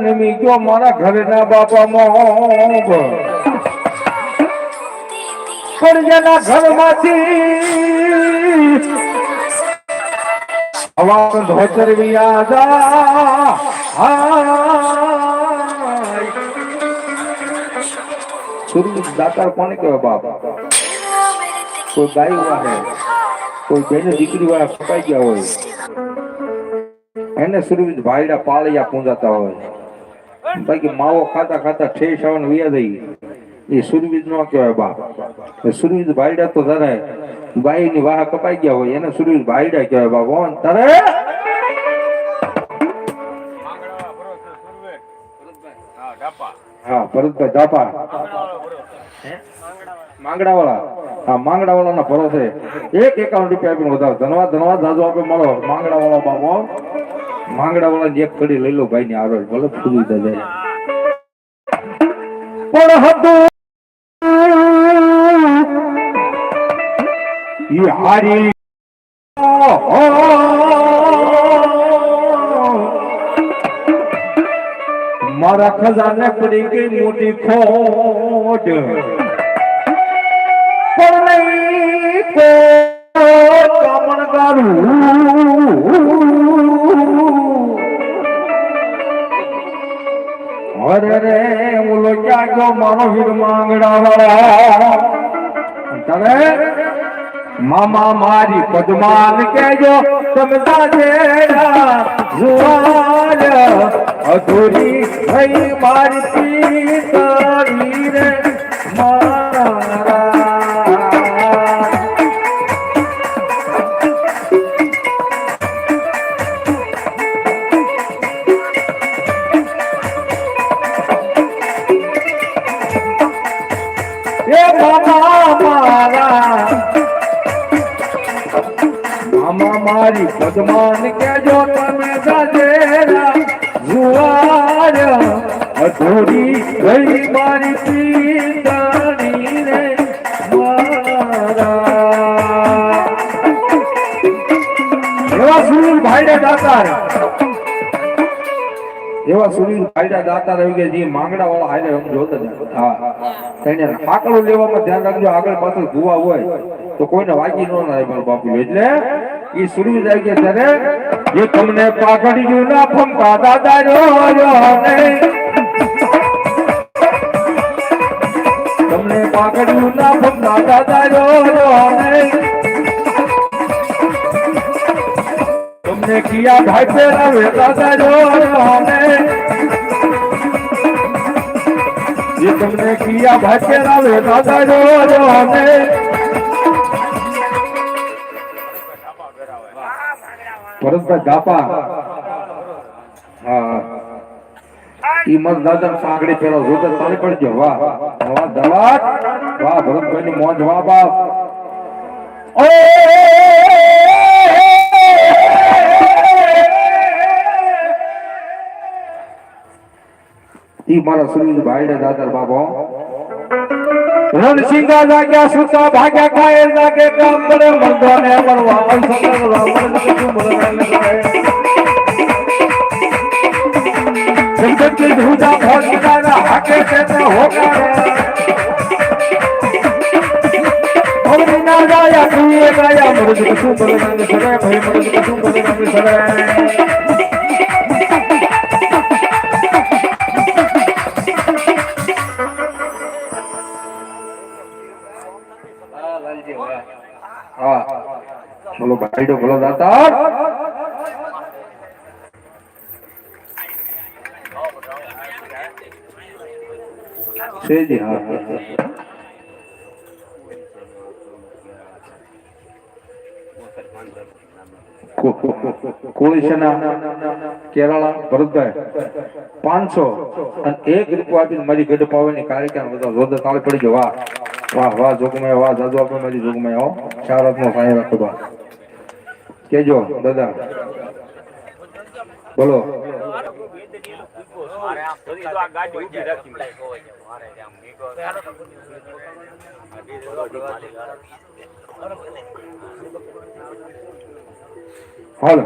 નમી ગયો મારા ઘરના બાપા મોબ પણ જેના ઘરમાંથી હવા ધોતર વિયા દાતાર કોને કહેવાય બાપ? કોઈ ગાય વાહે, કોઈ બેને દીકરી વાળા કપાઈ ગયા હોય એને સુરવીર ભાઈડા પાળિયા પૂંજાતા હોય. બાકી માવો ખાતા ખાતા ઠેસ આવવાનું વ્યા દઈ એ સુરવીર નો કહેવાય બાપ. સુરવીર ભાઈડા તો તારે ગાય ની વાહ કપાઈ ગયા હોય એને સુરવીર ભાઈડા કહેવાય બાપ. તારે હા ભરતભાઈ ધાપા માંગડા વાળા, હા માંગડા વાળા ના ભરોસે 51 રૂપિયા આપીને વધારો. ધન્યવાદ ધન્યવાદ દાદો આપે મળો માંગડા વાળા બાપો. માંગડા વાળા ની એક કડી લઈ લો ભાઈ ની આરોજ ભલે ફૂલી દે પણ હતું ઈ હારી મારા ખજાને પડી ગઈ મોટી ખોટ પણ નહીં કામણ કાઢું અરે રે ઓલો ક્યાં ગયો મારો વીર માંગડા વાળા? તારે મામા મારી પદ્માન કેજો તમે સાજેરા જુવાન અધૂરી થઈ મારી પીતળી રે મારા. એ મામા મારા મામા મારી પદ્માન કેજો તમે સાજેરા જુવાર અધૂરી ગઈ મારી પીતળી રે મારા. એવા સુનિલ ભાઈડા દાતાર, એવા સુનિલ ભાઈડા દાતાર આવી ગયા જે માંગડા વાળા હારે જોતા. હા એને આકડો લેવામાં ધ્યાન રાખજો. આગળ પાછળ ગુવા હોય તો કોઈને વાગી ન થાય મારો બાપુ. એટલે એ સુરવીર આવી ગયા ત્યારે જે તમને પાઘડિયું ના ફંકા દાદા તમને પાઘડિયું ના ફંકા દાદા તમને કિયા ભાઈ પહેરાવે દાદા જે તમને કિયા ભાઈ પહેરાવે દાદા ભરતભાઈ ધાપા. હા ઈ મત દાદા પાઘડી પહેરો જોતા તાળી પડજો. વાહ વાહ દલાત વાહ ભરતભાઈ ની મોજ વાહ બાપ. ઈ મારા સુરવીર ભાઈડા દાદા બાબો. રણસિંગા જાગ્યા સુતા ભાગ્યા ખાય લાગે કામ કરે મંદોને મળવા અવસર રાવણ કશું મળવાને જગત की धूजा भोजनारा हाके से होकारे और ना जाया कुए गाया मुर्द कछु बलनाने सरे भाई मुर्द कछु बलनाने सरे. हाँ बोलो भाई तो बोलो दाता से जी. हाँ કોળીસના કેરાળા ભરતભાઈ 500 અને 1 રૂપિયો આપીને મારી ગઢ પાવાની કાર્યક્રમ બધા જોરદાર તાળી પડી ગયો. વાહ વાહ વાહ જોગમે વાહ દાદુ આપણે મારી જોગમે હો 4 હાથનો સાય રાખો બા કેજો દાદા બોલો. હાલો